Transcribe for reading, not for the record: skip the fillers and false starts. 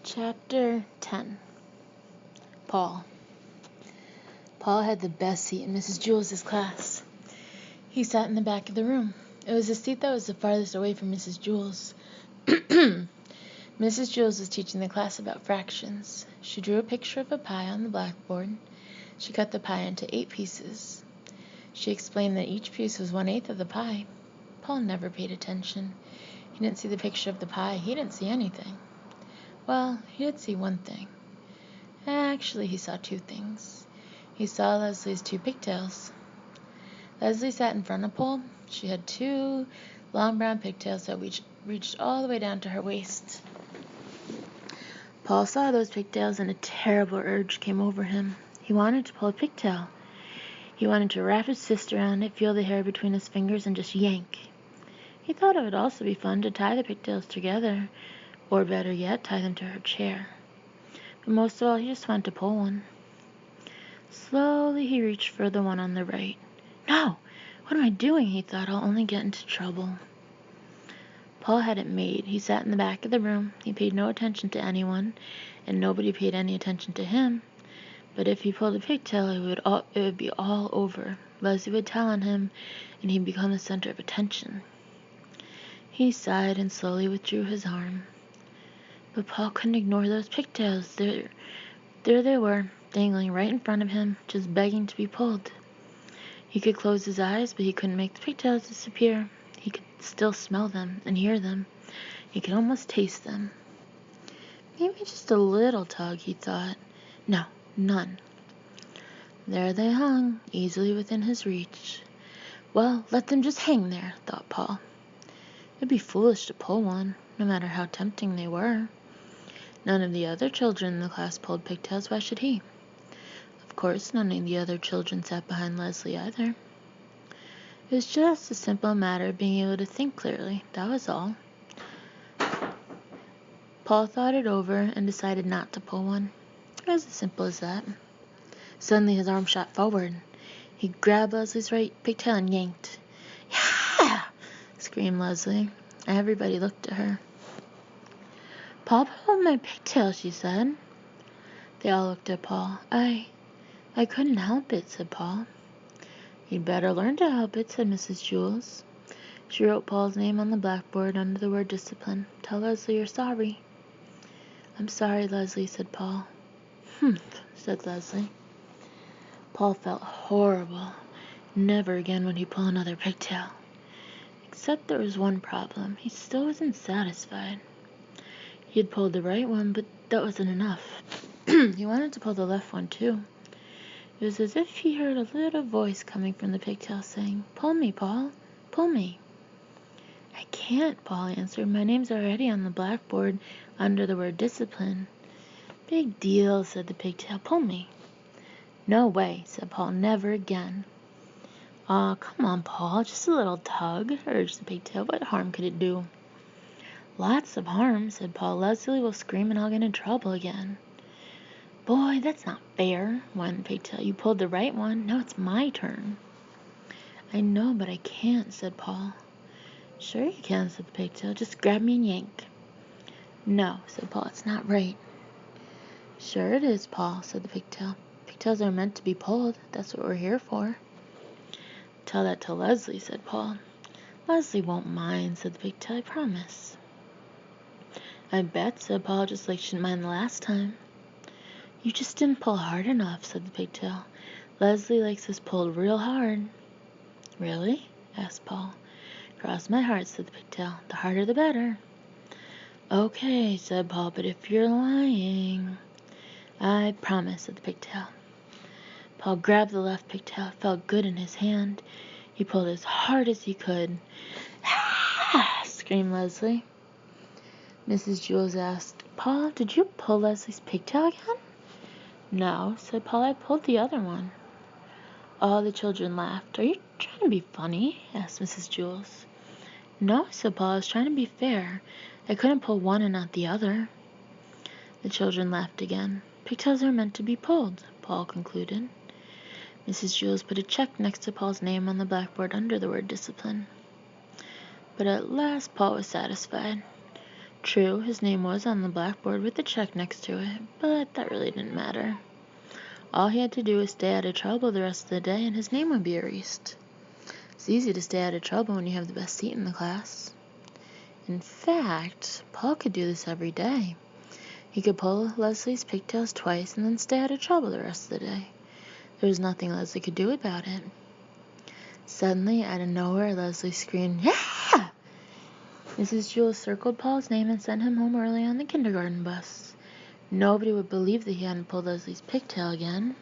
Chapter 10. Paul. Paul had the best seat in Mrs. Jules's class. He sat in the back of the room. It was the seat that was the farthest away from Mrs. Jules. Mrs. Jules was teaching the class about fractions. She drew a picture of a pie on the blackboard. She cut the pie into 8 pieces. She explained that each piece was 1/8 of the pie. Paul never paid attention. He didn't see the picture of the pie. He didn't see anything. Well, he did see one thing. Actually, he saw 2 things. He saw Leslie's 2 pigtails. Leslie sat in front of Paul. She had 2 long brown pigtails that reached all the way down to her waist. Paul saw those pigtails and a terrible urge came over him. He wanted to pull a pigtail. He wanted to wrap his fist around it, feel the hair between his fingers, and just yank. He thought it would also be fun to tie the pigtails together, or better yet, tie them to her chair. But most of all, he just wanted to pull one. Slowly, he reached for the one on the right. No! What am I doing? He thought. I'll only get into trouble. Paul had it made. He sat in the back of the room. He paid no attention to anyone, and nobody paid any attention to him. But if he pulled a pigtail, it would be all over. Leslie would tell on him, and he'd become the center of attention. He sighed and slowly withdrew his arm. But Paul couldn't ignore those pigtails. There they were, dangling right in front of him, just begging to be pulled. He could close his eyes, but he couldn't make the pigtails disappear. He could still smell them and hear them. He could almost taste them. Maybe just a little tug, he thought. No, none. There they hung, easily within his reach. Well, let them just hang there, thought Paul. It'd be foolish to pull one, no matter how tempting they were. None of the other children in the class pulled pigtails. Why should he? Of course, none of the other children sat behind Leslie either. It was just a simple matter of being able to think clearly. That was all. Paul thought it over and decided not to pull one. It was as simple as that. Suddenly his arm shot forward. He grabbed Leslie's right pigtail and yanked. Yeah! Screamed Leslie. Everybody looked at her. Paul pulled my pigtail, she said. They all looked at Paul. I couldn't help it, said Paul. You'd better learn to help it, said Mrs. Jules. She wrote Paul's name on the blackboard under the word discipline. Tell Leslie you're sorry. I'm sorry, Leslie, said Paul. Humph, said Leslie. Paul felt horrible. Never again would he pull another pigtail. Except there was one problem. He still wasn't satisfied. He had pulled the right one, but that wasn't enough. He wanted to pull the left one, too. It was as if he heard a little voice coming from the pigtail saying, Pull me, Paul, pull me. I can't, Paul answered. My name's already on the blackboard under the word discipline. Big deal, said the pigtail. Pull me. No way, said Paul. Never again. Aw, come on, Paul. Just a little tug, urged the pigtail. What harm could it do? Lots of harm, said Paul. Leslie will scream and I'll get in trouble again. Boy, that's not fair, whined the pigtail. You pulled the right one. Now it's my turn. I know, but I can't, said Paul. Sure you can, said the pigtail. Just grab me and yank. No, said Paul. It's not right. Sure it is, Paul, said the pigtail. Pigtails are meant to be pulled. That's what we're here for. Tell that to Leslie, said Paul. Leslie won't mind, said the pigtail. I promise. I bet, said Paul, just like she didn't mind the last time. You just didn't pull hard enough, said the pigtail. Leslie likes us pulled real hard. Really? Asked Paul. Cross my heart, said the pigtail. The harder the better. Okay, said Paul, but if you're lying... I promise, said the pigtail. Paul grabbed the left pigtail. It felt good in his hand. He pulled as hard as he could. Ah! Screamed Leslie. Mrs. Jules asked, Paul, did you pull Leslie's pigtail again? No, said Paul. I pulled the other one. All the children laughed. Are you trying to be funny? Asked Mrs. Jules. No, said Paul. I was trying to be fair. I couldn't pull one and not the other. The children laughed again. Pigtails are meant to be pulled, Paul concluded. Mrs. Jules put a check next to Paul's name on the blackboard under the word discipline. But at last Paul was satisfied. True, his name was on the blackboard with the check next to it, but that really didn't matter. All he had to do was stay out of trouble the rest of the day, and his name would be erased. It's easy to stay out of trouble when you have the best seat in the class. In fact, Paul could do this every day. He could pull Leslie's pigtails twice and then stay out of trouble the rest of the day. There was nothing Leslie could do about it. Suddenly, out of nowhere, Leslie screamed, "Yeah!" Mrs. Jewell circled Paul's name and sent him home early on the kindergarten bus. Nobody would believe that he hadn't pulled Leslie's pigtail again.